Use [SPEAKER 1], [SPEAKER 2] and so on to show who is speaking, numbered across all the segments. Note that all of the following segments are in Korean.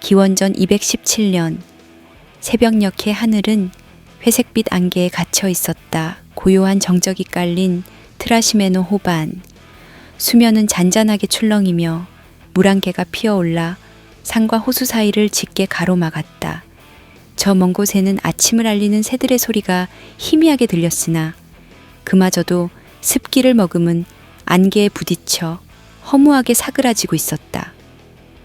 [SPEAKER 1] 기원전 217년 새벽녘의 하늘은 회색빛 안개에 갇혀 있었다. 고요한 정적이 깔린 트라시메노 호반. 수면은 잔잔하게 출렁이며 물안개가 피어올라 산과 호수 사이를 짙게 가로막았다. 저 먼 곳에는 아침을 알리는 새들의 소리가 희미하게 들렸으나 그마저도 습기를 머금은 안개에 부딪혀 허무하게 사그라지고 있었다.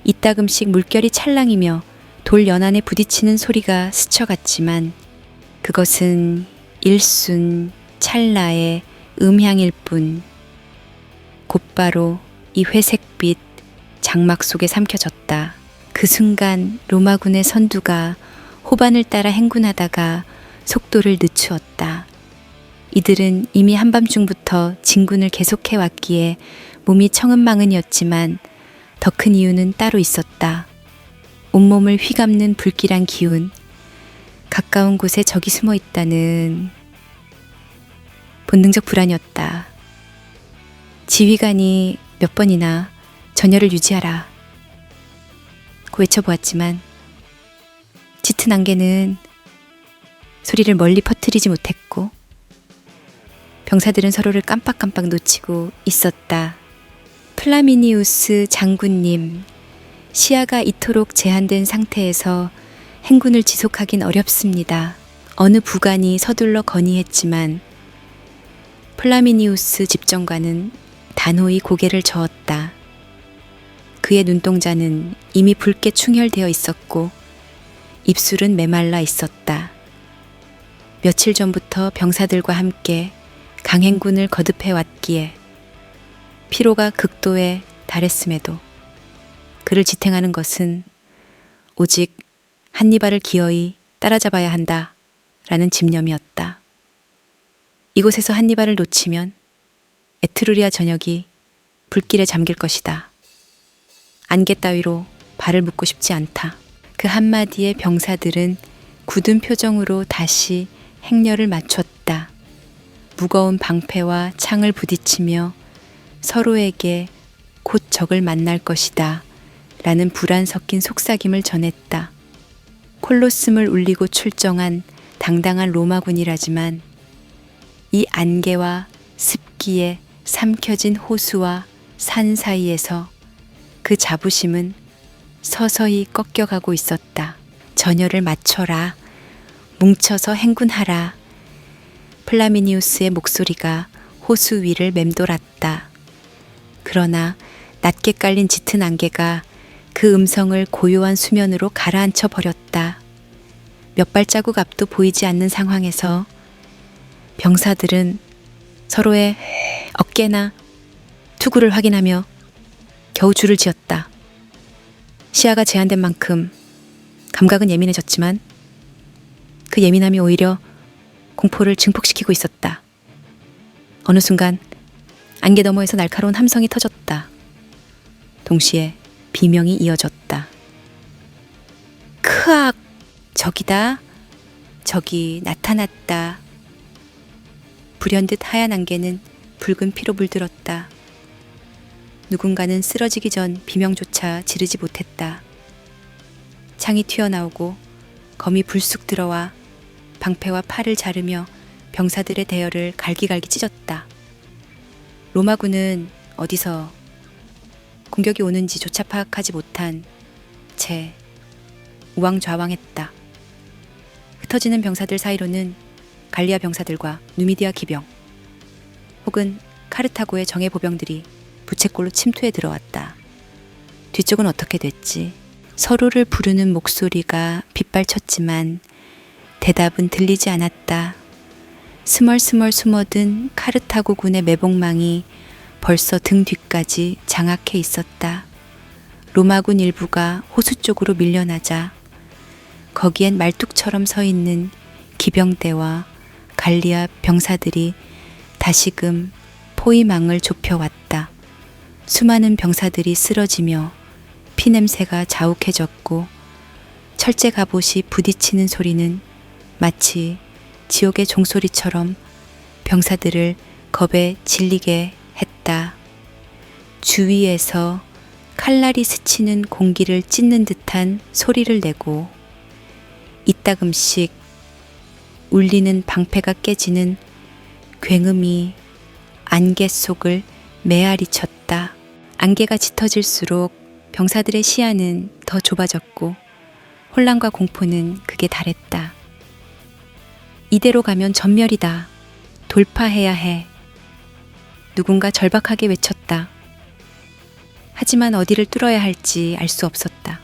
[SPEAKER 1] 이따금씩 물결이 찰랑이며 돌 연안에 부딪히는 소리가 스쳐갔지만 그것은 일순 찰나의 음향일 뿐. 곧바로 이 회색빛 장막 속에 삼켜졌다. 그 순간 로마군의 선두가 호반을 따라 행군하다가 속도를 늦추었다. 이들은 이미 한밤중부터 진군을 계속해 왔기에 몸이 청은망은이었지만 더 큰 이유는 따로 있었다. 온몸을 휘감는 불길한 기운, 가까운 곳에 적이 숨어 있다는 본능적 불안이었다. 지휘관이 몇 번이나 전열을 유지하라 고 외쳐보았지만 짙은 안개는 소리를 멀리 퍼뜨리지 못했고 병사들은 서로를 깜빡깜빡 놓치고 있었다. 플라미니우스 장군님, 시야가 이토록 제한된 상태에서 행군을 지속하긴 어렵습니다. 어느 부관이 서둘러 건의했지만 플라미니우스 집정관은 단호히 고개를 저었다. 그의 눈동자는 이미 붉게 충혈되어 있었고 입술은 메말라 있었다. 며칠 전부터 병사들과 함께 강행군을 거듭해 왔기에 피로가 극도에 달했음에도 그를 지탱하는 것은 오직 한니발을 기어이 따라잡아야 한다 라는 집념이었다. 이곳에서 한니발을 놓치면 에트루리아 전역이 불길에 잠길 것이다. 안개 따위로 발을 묶고 싶지 않다. 그 한마디에 병사들은 굳은 표정으로 다시 행렬을 맞췄다. 무거운 방패와 창을 부딪히며 서로에게 곧 적을 만날 것이다 라는 불안 섞인 속삭임을 전했다. 콜로슴을 울리고 출정한 당당한 로마군이라지만 이 안개와 습기에 삼켜진 호수와 산 사이에서 그 자부심은 서서히 꺾여가고 있었다. 전열을 맞춰라. 뭉쳐서 행군하라. 플라미니우스의 목소리가 호수 위를 맴돌았다. 그러나 낮게 깔린 짙은 안개가 그 음성을 고요한 수면으로 가라앉혀 버렸다. 몇 발자국 앞도 보이지 않는 상황에서 병사들은 서로의 어깨나 투구를 확인하며 겨우 줄을 지었다. 시야가 제한된 만큼 감각은 예민해졌지만 그 예민함이 오히려 공포를 증폭시키고 있었다. 어느 순간 안개 너머에서 날카로운 함성이 터졌다. 동시에 비명이 이어졌다. 크악! 적이다. 적이 나타났다. 불현듯 하얀 안개는 붉은 피로 물들었다. 누군가는 쓰러지기 전 비명조차 지르지 못했다. 창이 튀어나오고 검이 불쑥 들어와 방패와 팔을 자르며 병사들의 대열을 갈기갈기 찢었다. 로마군은 어디서 공격이 오는지 조차 파악하지 못한 채 우왕좌왕했다. 흩어지는 병사들 사이로는 갈리아 병사들과 누미디아 기병 혹은 카르타고의 정예 보병들이 부채꼴로 침투해 들어왔다. 뒤쪽은 어떻게 됐지? 서로를 부르는 목소리가 빗발쳤지만 대답은 들리지 않았다. 스멀스멀 숨어든 카르타고군의 매복망이 벌써 등 뒤까지 장악해 있었다. 로마군 일부가 호수 쪽으로 밀려나자 거기엔 말뚝처럼 서 있는 기병대와 갈리아 병사들이 다시금 포위망을 좁혀왔다. 수많은 병사들이 쓰러지며 피냄새가 자욱해졌고 철제 갑옷이 부딪히는 소리는 마치 지옥의 종소리처럼 병사들을 겁에 질리게 했다. 주위에서 칼날이 스치는 공기를 찢는 듯한 소리를 내고 이따금씩 울리는 방패가 깨지는 굉음이 안개 속을 메아리 쳤다. 안개가 짙어질수록 병사들의 시야는 더 좁아졌고 혼란과 공포는 극에 달했다. 이대로 가면 전멸이다. 돌파해야 해. 누군가 절박하게 외쳤다. 하지만 어디를 뚫어야 할지 알 수 없었다.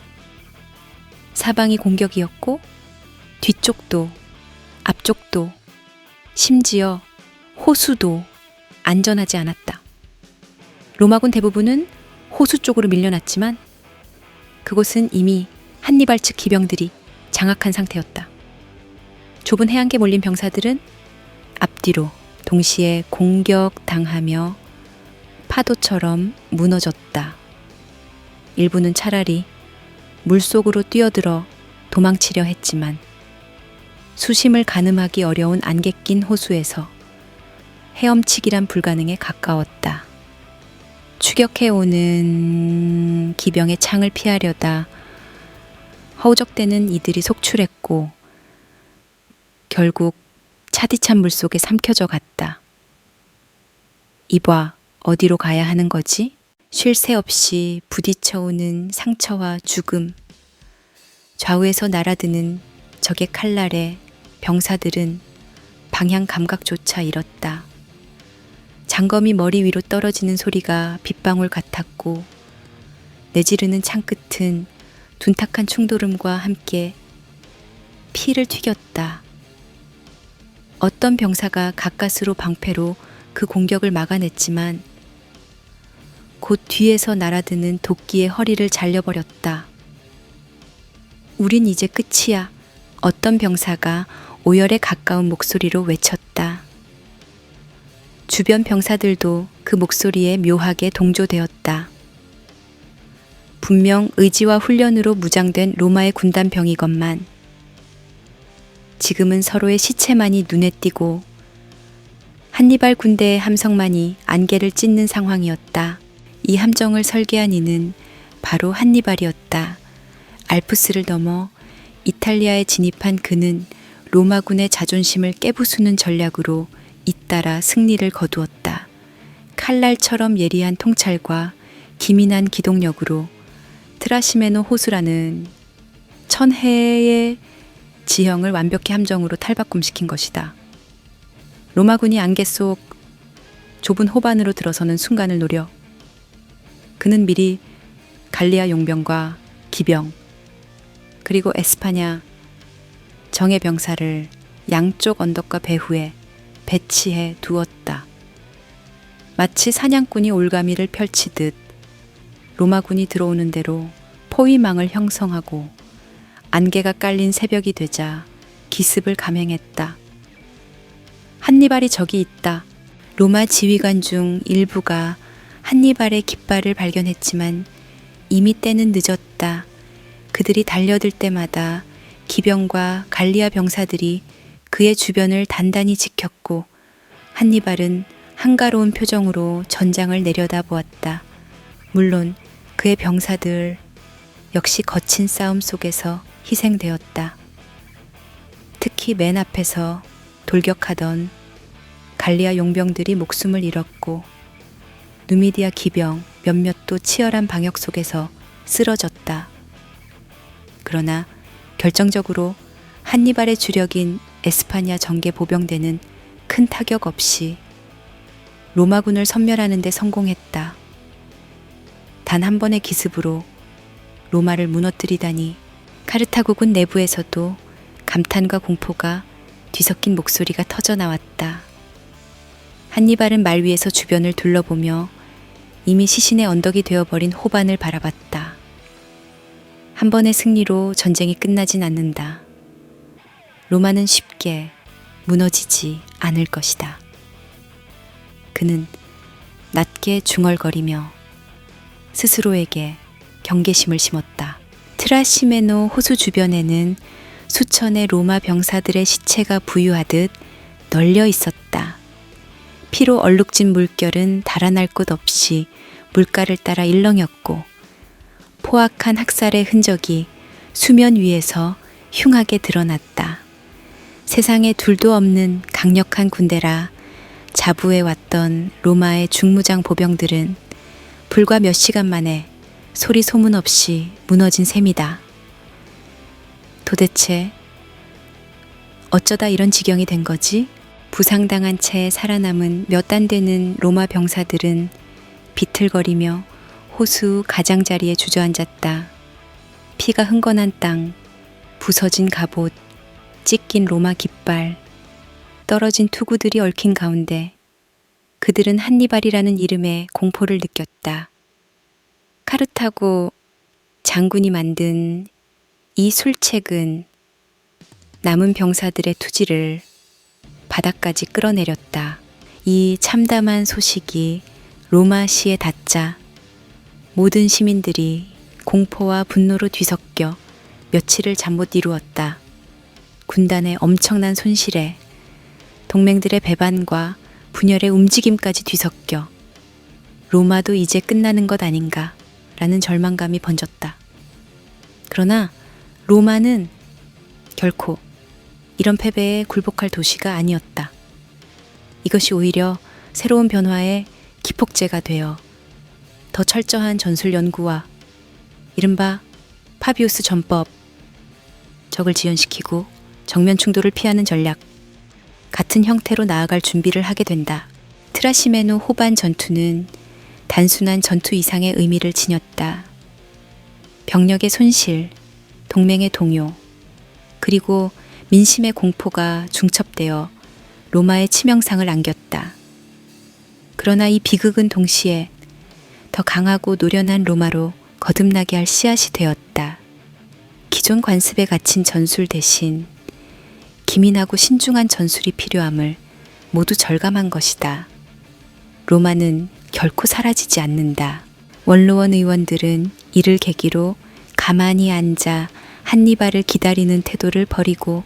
[SPEAKER 1] 사방이 공격이었고 뒤쪽도 앞쪽도 심지어 호수도 안전하지 않았다. 로마군 대부분은 호수 쪽으로 밀려났지만 그곳은 이미 한니발 측 기병들이 장악한 상태였다. 좁은 해안가에 몰린 병사들은 앞뒤로 동시에 공격당하며 파도처럼 무너졌다. 일부는 차라리 물속으로 뛰어들어 도망치려 했지만 수심을 가늠하기 어려운 안개 낀 호수에서 헤엄치기란 불가능에 가까웠다. 추격해오는 기병의 창을 피하려다 허우적대는 이들이 속출했고 결국 차디찬 물속에 삼켜져 갔다. 이봐, 어디로 가야 하는 거지? 쉴 새 없이 부딪혀오는 상처와 죽음, 좌우에서 날아드는 적의 칼날에 병사들은 방향 감각조차 잃었다. 장검이 머리 위로 떨어지는 소리가 빗방울 같았고 내지르는 창끝은 둔탁한 충돌음과 함께 피를 튀겼다. 어떤 병사가 가까스로 방패로 그 공격을 막아냈지만 곧 뒤에서 날아드는 도끼의 허리를 잘려버렸다. 우린 이제 끝이야. 어떤 병사가 오열에 가까운 목소리로 외쳤다. 주변 병사들도 그 목소리에 묘하게 동조되었다. 분명 의지와 훈련으로 무장된 로마의 군단병이건만 지금은 서로의 시체만이 눈에 띄고 한니발 군대의 함성만이 안개를 찢는 상황이었다. 이 함정을 설계한 이는 바로 한니발이었다. 알프스를 넘어 이탈리아에 진입한 그는 로마군의 자존심을 깨부수는 전략으로 잇따라 승리를 거두었다. 칼날처럼 예리한 통찰과 기민한 기동력으로 트라시메노 호수라는 천혜의 지형을 완벽히 함정으로 탈바꿈시킨 것이다. 로마군이 안개 속 좁은 호반으로 들어서는 순간을 노려 그는 미리 갈리아 용병과 기병 그리고 에스파냐 정예 병사를 양쪽 언덕과 배후에 배치해 두었다. 마치 사냥꾼이 올가미를 펼치듯 로마군이 들어오는 대로 포위망을 형성하고 안개가 깔린 새벽이 되자 기습을 감행했다. 한니발이 저기 있다. 로마 지휘관 중 일부가 한니발의 깃발을 발견했지만 이미 때는 늦었다. 그들이 달려들 때마다 기병과 갈리아 병사들이 그의 주변을 단단히 지켰고 한니발은 한가로운 표정으로 전장을 내려다보았다. 물론 그의 병사들 역시 거친 싸움 속에서 희생되었다. 특히 맨 앞에서 돌격하던 갈리아 용병들이 목숨을 잃었고 누미디아 기병 몇몇도 치열한 방역 속에서 쓰러졌다. 그러나 결정적으로 한니발의 주력인 에스파냐 정계 보병대는 큰 타격 없이 로마군을 섬멸하는 데 성공했다. 단 한 번의 기습으로 로마를 무너뜨리다니. 카르타고군 내부에서도 감탄과 공포가 뒤섞인 목소리가 터져 나왔다. 한니발은 말 위에서 주변을 둘러보며 이미 시신의 언덕이 되어버린 호반을 바라봤다. 한 번의 승리로 전쟁이 끝나진 않는다. 로마는 쉽게 무너지지 않을 것이다. 그는 낮게 중얼거리며 스스로에게 경계심을 심었다. 트라시메노 호수 주변에는 수천의 로마 병사들의 시체가 부유하듯 널려 있었다. 피로 얼룩진 물결은 달아날 곳 없이 물가를 따라 일렁였고 포악한 학살의 흔적이 수면 위에서 흉하게 드러났다. 세상에 둘도 없는 강력한 군대라 자부해 왔던 로마의 중무장 보병들은 불과 몇 시간 만에 소리 소문 없이 무너진 셈이다. 도대체 어쩌다 이런 지경이 된 거지? 부상당한 채 살아남은 몇 안 되는 로마 병사들은 비틀거리며 호수 가장자리에 주저앉았다. 피가 흥건한 땅, 부서진 갑옷, 찢긴 로마 깃발, 떨어진 투구들이 얽힌 가운데 그들은 한니발이라는 이름에 공포를 느꼈다. 카르타고 장군이 만든 이 술책은 남은 병사들의 투지를 바닥까지 끌어내렸다. 이 참담한 소식이 로마시에 닿자 모든 시민들이 공포와 분노로 뒤섞여 며칠을 잠 못 이루었다. 군단의 엄청난 손실에 동맹들의 배반과 분열의 움직임까지 뒤섞여 로마도 이제 끝나는 것 아닌가 라는 절망감이 번졌다. 그러나 로마는 결코 이런 패배에 굴복할 도시가 아니었다. 이것이 오히려 새로운 변화의 기폭제가 되어 더 철저한 전술 연구와 이른바 파비우스 전법, 적을 지연시키고 정면 충돌을 피하는 전략, 같은 형태로 나아갈 준비를 하게 된다. 트라시메노 호반 전투는 단순한 전투 이상의 의미를 지녔다. 병력의 손실, 동맹의 동요, 그리고 민심의 공포가 중첩되어 로마의 치명상을 안겼다. 그러나 이 비극은 동시에 더 강하고 노련한 로마로 거듭나게 할 씨앗이 되었다. 기존 관습에 갇힌 전술 대신 기민하고 신중한 전술이 필요함을 모두 절감한 것이다. 로마는 결코 사라지지 않는다. 원로원 의원들은 이를 계기로 가만히 앉아 한니발을 기다리는 태도를 버리고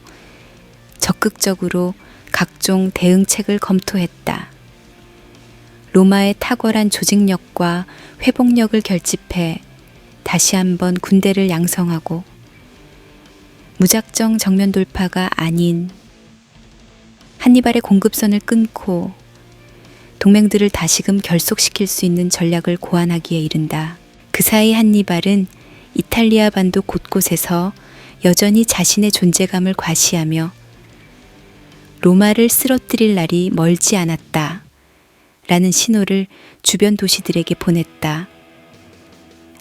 [SPEAKER 1] 적극적으로 각종 대응책을 검토했다. 로마의 탁월한 조직력과 회복력을 결집해 다시 한번 군대를 양성하고 무작정 정면 돌파가 아닌 한니발의 공급선을 끊고 동맹들을 다시금 결속시킬 수 있는 전략을 고안하기에 이른다. 그 사이 한니발은 이탈리아 반도 곳곳에서 여전히 자신의 존재감을 과시하며 로마를 쓰러뜨릴 날이 멀지 않았다 라는 신호를 주변 도시들에게 보냈다.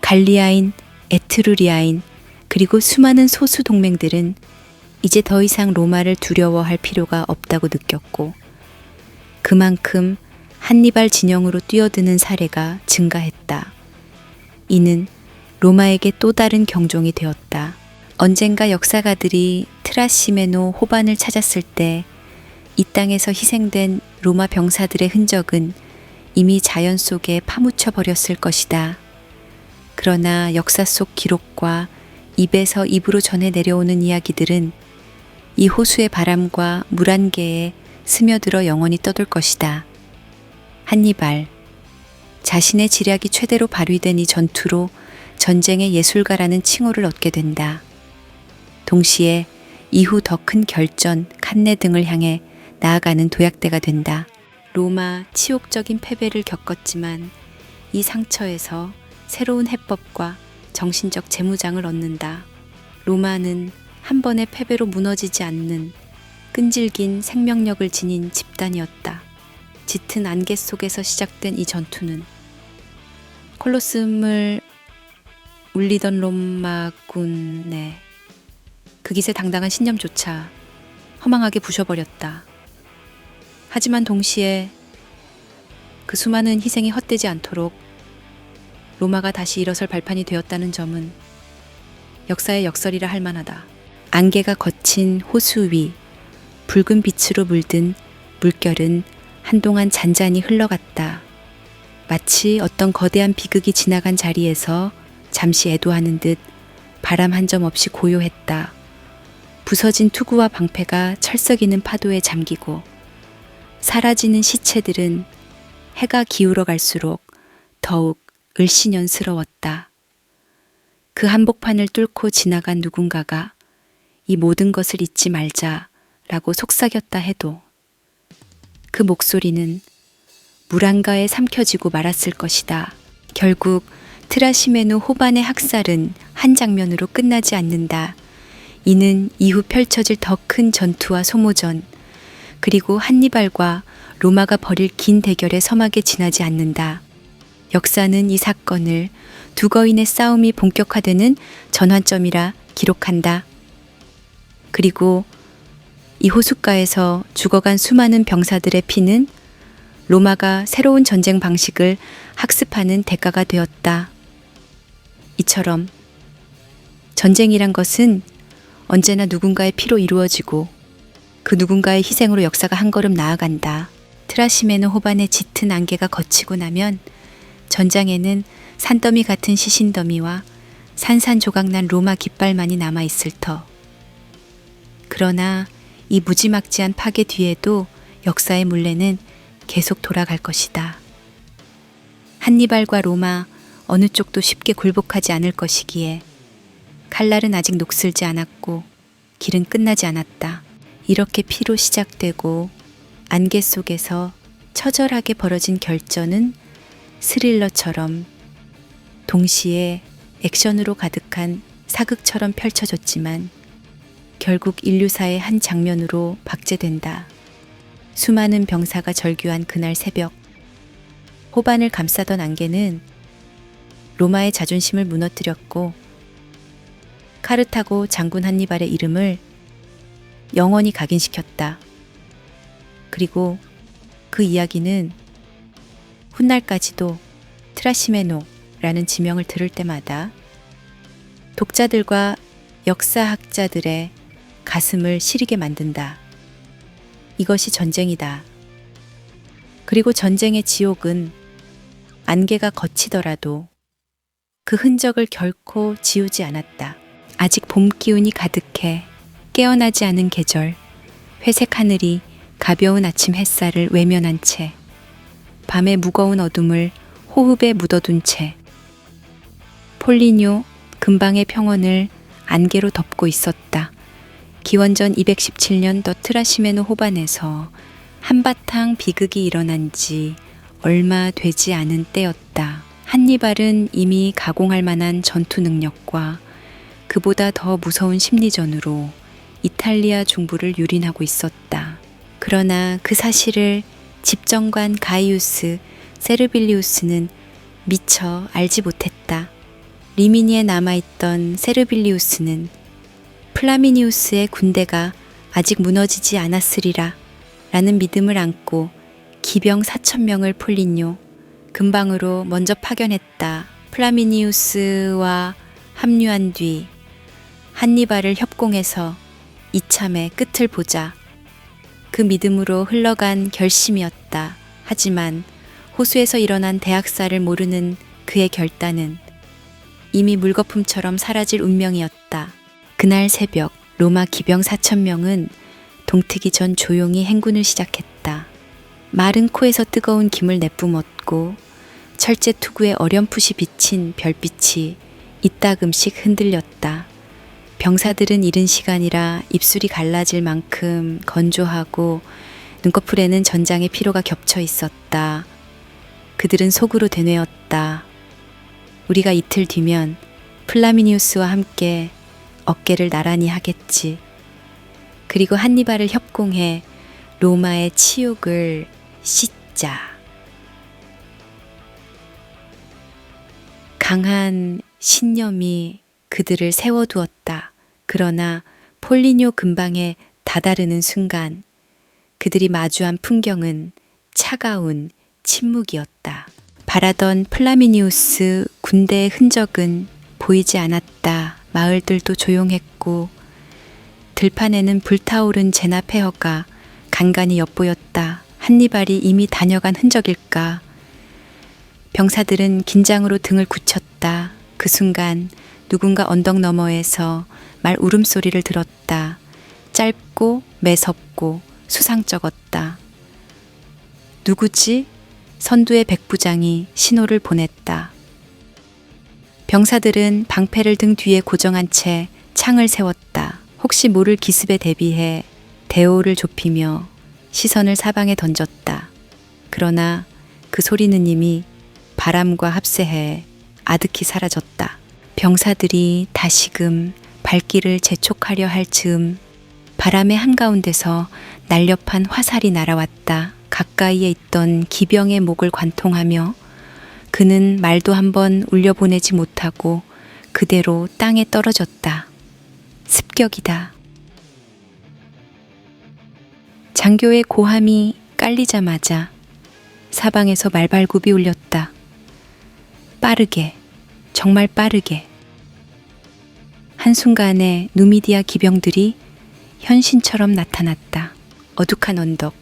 [SPEAKER 1] 갈리아인, 에트루리아인, 그리고 수많은 소수 동맹들은 이제 더 이상 로마를 두려워할 필요가 없다고 느꼈고 그만큼 한니발 진영으로 뛰어드는 사례가 증가했다. 이는 로마에게 또 다른 경종이 되었다. 언젠가 역사가들이 트라시메노 호반을 찾았을 때 이 땅에서 희생된 로마 병사들의 흔적은 이미 자연 속에 파묻혀 버렸을 것이다. 그러나 역사 속 기록과 입에서 입으로 전해 내려오는 이야기들은 이 호수의 바람과 물 안개에 스며들어 영원히 떠돌 것이다. 한니발, 자신의 지략이 최대로 발휘된 이 전투로 전쟁의 예술가라는 칭호를 얻게 된다. 동시에 이후 더 큰 결전, 칸네 등을 향해 나아가는 도약대가 된다. 로마 치욕적인 패배를 겪었지만 이 상처에서 새로운 해법과 정신적 재무장을 얻는다. 로마는 한 번의 패배로 무너지지 않는 끈질긴 생명력을 지닌 집단이었다. 짙은 안개 속에서 시작된 이 전투는 콜로세움을 울리던 로마군의 그 기세 당당한 신념조차 허망하게 부셔버렸다. 하지만 동시에 그 수많은 희생이 헛되지 않도록 로마가 다시 일어설 발판이 되었다는 점은 역사의 역설이라 할 만하다. 안개가 거친 호수 위 붉은 빛으로 물든 물결은 한동안 잔잔히 흘러갔다. 마치 어떤 거대한 비극이 지나간 자리에서 잠시 애도하는 듯 바람 한 점 없이 고요했다. 부서진 투구와 방패가 철썩이는 파도에 잠기고 사라지는 시체들은 해가 기울어 갈수록 더욱 을씨년스러웠다. 그 한복판을 뚫고 지나간 누군가가 이 모든 것을 잊지 말자라고 속삭였다 해도 그 목소리는 물 한가에 삼켜지고 말았을 것이다. 결국 트라시메누 호반의 학살은 한 장면으로 끝나지 않는다. 이는 이후 펼쳐질 더 큰 전투와 소모전, 그리고 한니발과 로마가 벌일 긴 대결의 서막에 지나지 않는다. 역사는 이 사건을 두 거인의 싸움이 본격화되는 전환점이라 기록한다. 그리고 이 호숫가에서 죽어간 수많은 병사들의 피는 로마가 새로운 전쟁 방식을 학습하는 대가가 되었다. 이처럼 전쟁이란 것은 언제나 누군가의 피로 이루어지고 그 누군가의 희생으로 역사가 한 걸음 나아간다. 트라시메누 호반의 짙은 안개가 걷히고 나면 전장에는 산더미 같은 시신더미와 산산조각난 로마 깃발만이 남아있을 터. 그러나 이 무지막지한 파괴 뒤에도 역사의 물레는 계속 돌아갈 것이다. 한니발과 로마 어느 쪽도 쉽게 굴복하지 않을 것이기에 칼날은 아직 녹슬지 않았고 길은 끝나지 않았다. 이렇게 피로 시작되고 안개 속에서 처절하게 벌어진 결전은 스릴러처럼 동시에 액션으로 가득한 사극처럼 펼쳐졌지만 결국 인류사의 한 장면으로 박제된다. 수많은 병사가 절규한 그날 새벽, 호반을 감싸던 안개는 로마의 자존심을 무너뜨렸고 카르타고 장군 한니발의 이름을 영원히 각인시켰다. 그리고 그 이야기는 훗날까지도 트라시메노라는 지명을 들을 때마다 독자들과 역사학자들의 가슴을 시리게 만든다. 이것이 전쟁이다. 그리고 전쟁의 지옥은 안개가 걷히더라도 그 흔적을 결코 지우지 않았다. 아직 봄 기운이 가득해 깨어나지 않은 계절, 회색 하늘이 가벼운 아침 햇살을 외면한 채 밤의 무거운 어둠을 호흡에 묻어둔 채 폴리뇨 근방의 평원을 안개로 덮고 있었다. 기원전 217년 더 트라시메누 호반에서 한바탕 비극이 일어난 지 얼마 되지 않은 때였다. 한니발은 이미 가공할 만한 전투 능력과 그보다 더 무서운 심리전으로 이탈리아 중부를 유린하고 있었다. 그러나 그 사실을 집정관 가이우스 세르빌리우스는 미처 알지 못했다. 리미니에 남아있던 세르빌리우스는 플라미니우스의 군대가 아직 무너지지 않았으리라 라는 믿음을 안고 기병 4,000명을 폴리뇨 근방으로 먼저 파견했다. 플라미니우스와 합류한 뒤 한니발을 협공해서 이참에 끝을 보자. 그 믿음으로 흘러간 결심이었다. 하지만 호수에서 일어난 대학살을 모르는 그의 결단은 이미 물거품처럼 사라질 운명이었다. 그날 새벽 로마 기병 4,000명은 동트기 전 조용히 행군을 시작했다. 마른 코에서 뜨거운 김을 내뿜었고 철제 투구에 어렴풋이 비친 별빛이 이따금씩 흔들렸다. 병사들은 이른 시간이라 입술이 갈라질 만큼 건조하고 눈꺼풀에는 전장의 피로가 겹쳐 있었다. 그들은 속으로 되뇌었다. 우리가 이틀 뒤면 플라미니우스와 함께 어깨를 나란히 하겠지. 그리고 한니발을 협공해 로마의 치욕을 씻자. 강한 신념이 그들을 세워두었다. 그러나 폴리뇨 근방에 다다르는 순간 그들이 마주한 풍경은 차가운 침묵이었다. 바라던 플라미니우스 군대의 흔적은 보이지 않았다. 마을들도 조용했고 들판에는 불타오른 제나 폐허가 간간히 엿보였다. 한니발이 이미 다녀간 흔적일까? 병사들은 긴장으로 등을 굳혔다. 그 순간 누군가 언덕 너머에서 말 울음소리를 들었다. 짧고 매섭고 수상쩍었다. 누구지? 선두의 백부장이 신호를 보냈다. 병사들은 방패를 등 뒤에 고정한 채 창을 세웠다. 혹시 모를 기습에 대비해 대오를 좁히며 시선을 사방에 던졌다. 그러나 그 소리는 이미 바람과 합세해 아득히 사라졌다. 병사들이 다시금 발길을 재촉하려 할 즈음 바람의 한가운데서 날렵한 화살이 날아왔다. 가까이에 있던 기병의 목을 관통하며 그는 말도 한번 울려보내지 못하고 그대로 땅에 떨어졌다. 습격이다. 장교의 고함이 깔리자마자 사방에서 말발굽이 울렸다. 빠르게, 정말 빠르게. 한순간에 누미디아 기병들이 현신처럼 나타났다. 어둑한 언덕,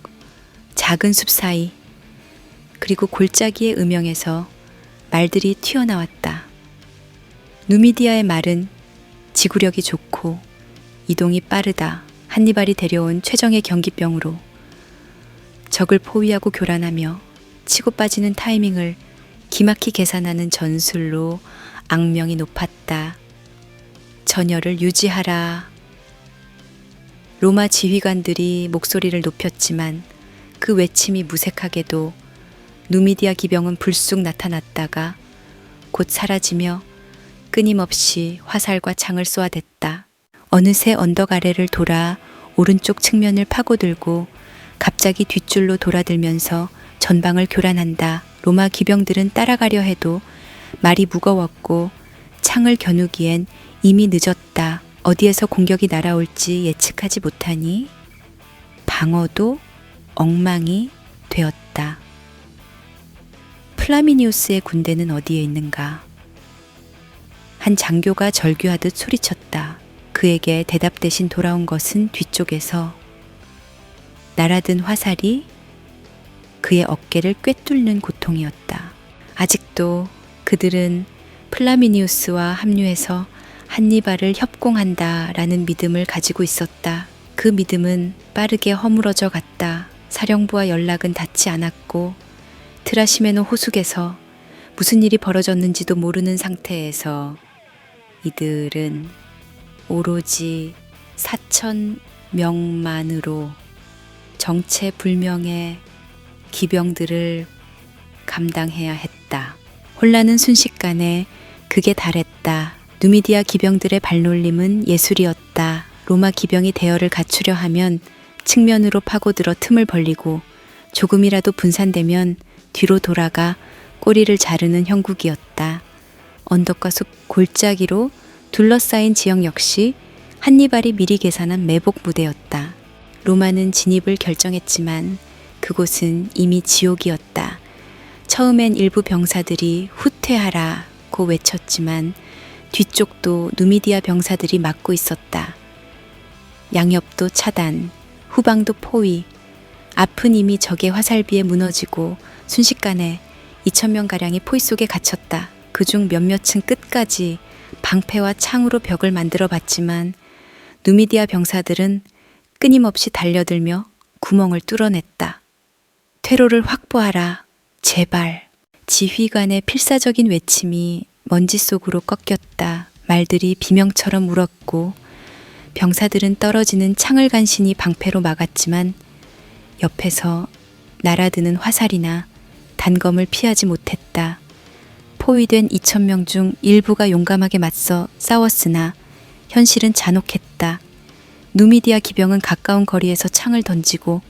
[SPEAKER 1] 작은 숲 사이, 그리고 골짜기의 음영에서 말들이 튀어나왔다. 누미디아의 말은 지구력이 좋고 이동이 빠르다. 한니발이 데려온 최정예 경기병으로 적을 포위하고 교란하며 치고 빠지는 타이밍을 기막히 계산하는 전술로 악명이 높았다. 전열을 유지하라. 로마 지휘관들이 목소리를 높였지만 그 외침이 무색하게도 누미디아 기병은 불쑥 나타났다가 곧 사라지며 끊임없이 화살과 창을 쏘아댔다. 어느새 언덕 아래를 돌아 오른쪽 측면을 파고들고 갑자기 뒷줄로 돌아들면서 전방을 교란한다. 로마 기병들은 따라가려 해도 말이 무거웠고 창을 겨누기엔 이미 늦었다. 어디에서 공격이 날아올지 예측하지 못하니 방어도 엉망이 되었다. 플라미니우스의 군대는 어디에 있는가? 한 장교가 절규하듯 소리쳤다. 그에게 대답 대신 돌아온 것은 뒤쪽에서 날아든 화살이 그의 어깨를 꿰뚫는 고통이었다. 아직도 그들은 플라미니우스와 합류해서 한니발을 협공한다라는 믿음을 가지고 있었다. 그 믿음은 빠르게 허물어져 갔다. 사령부와 연락은 닿지 않았고 트라시메노 호숙에서 무슨 일이 벌어졌는지도 모르는 상태에서 이들은 오로지 4,000명만으로 정체불명의 기병들을 감당해야 했다. 혼란은 순식간에 극에 달했다. 누미디아 기병들의 발놀림은 예술이었다. 로마 기병이 대열을 갖추려 하면 측면으로 파고들어 틈을 벌리고 조금이라도 분산되면 뒤로 돌아가 꼬리를 자르는 형국이었다. 언덕과 숲 골짜기로 둘러싸인 지역 역시 한니발이 미리 계산한 매복 무대였다. 로마는 진입을 결정했지만 그곳은 이미 지옥이었다. 처음엔 일부 병사들이 후퇴하라고 외쳤지만 뒤쪽도 누미디아 병사들이 막고 있었다. 양옆도 차단, 후방도 포위, 앞은 이미 적의 화살비에 무너지고 순식간에 2,000명가량이 포위 속에 갇혔다. 그중 몇몇은 끝까지 방패와 창으로 벽을 만들어 봤지만 누미디아 병사들은 끊임없이 달려들며 구멍을 뚫어냈다. 퇴로를 확보하라. 제발. 지휘관의 필사적인 외침이 먼지 속으로 꺾였다. 말들이 비명처럼 울었고 병사들은 떨어지는 창을 간신히 방패로 막았지만 옆에서 날아드는 화살이나 단검을 피하지 못했다. 포위된 2,000명 중 일부가 용감하게 맞서 싸웠으나 현실은 잔혹했다. 누미디아 기병은 가까운 거리에서 창을 던지고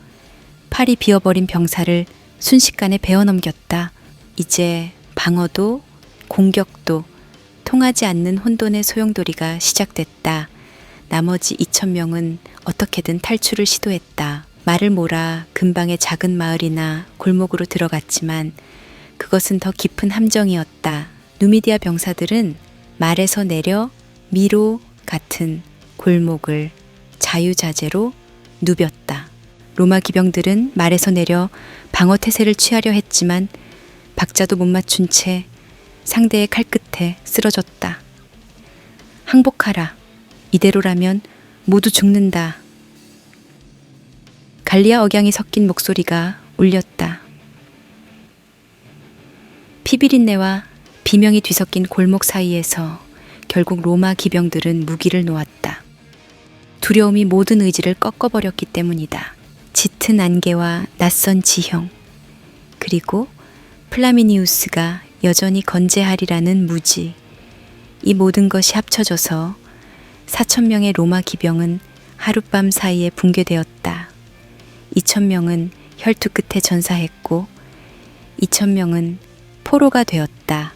[SPEAKER 1] 팔이 비어버린 병사를 순식간에 베어넘겼다. 이제 방어도 공격도 통하지 않는 혼돈의 소용돌이가 시작됐다. 나머지 2,000명은 어떻게든 탈출을 시도했다. 말을 몰아 근방의 작은 마을이나 골목으로 들어갔지만 그것은 더 깊은 함정이었다. 누미디아 병사들은 말에서 내려 미로 같은 골목을 자유자재로 누볐다. 로마 기병들은 말에서 내려 방어 태세를 취하려 했지만 박자도 못 맞춘 채 상대의 칼끝에 쓰러졌다. 항복하라. 이대로라면 모두 죽는다. 갈리아 억양이 섞인 목소리가 울렸다. 피비린내와 비명이 뒤섞인 골목 사이에서 결국 로마 기병들은 무기를 놓았다. 두려움이 모든 의지를 꺾어버렸기 때문이다. 짙은 안개와 낯선 지형, 그리고 플라미니우스가 여전히 건재하리라는 무지, 이 모든 것이 합쳐져서 4,000명의 로마 기병은 하룻밤 사이에 붕괴되었다. 2,000명은 혈투 끝에 전사했고 2,000명은 포로가 되었다.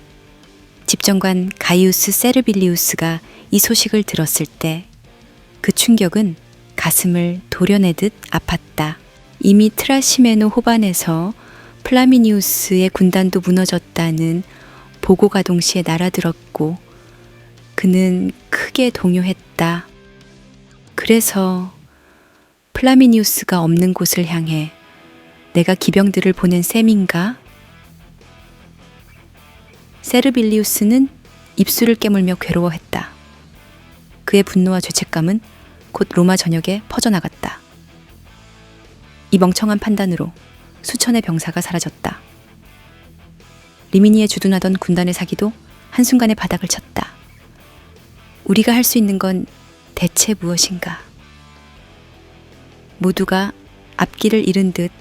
[SPEAKER 1] 집정관 가이우스 세르빌리우스가 이 소식을 들었을 때 그 충격은 가슴을 도려내듯 아팠다. 이미 트라시메노 호반에서 플라미니우스의 군단도 무너졌다는 보고가 동시에 날아들었고 그는 크게 동요했다. 그래서 플라미니우스가 없는 곳을 향해 내가 기병들을 보낸 셈인가? 세르빌리우스는 입술을 깨물며 괴로워했다. 그의 분노와 죄책감은 곧 로마 전역에 퍼져나갔다. 이 멍청한 판단으로 수천의 병사가 사라졌다. 리미니에 주둔하던 군단의 사기도 한순간에 바닥을 쳤다. 우리가 할 수 있는 건 대체 무엇인가? 모두가 앞길을 잃은 듯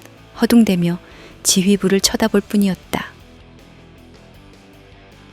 [SPEAKER 1] 허둥대며 지휘부를 쳐다볼 뿐이었다.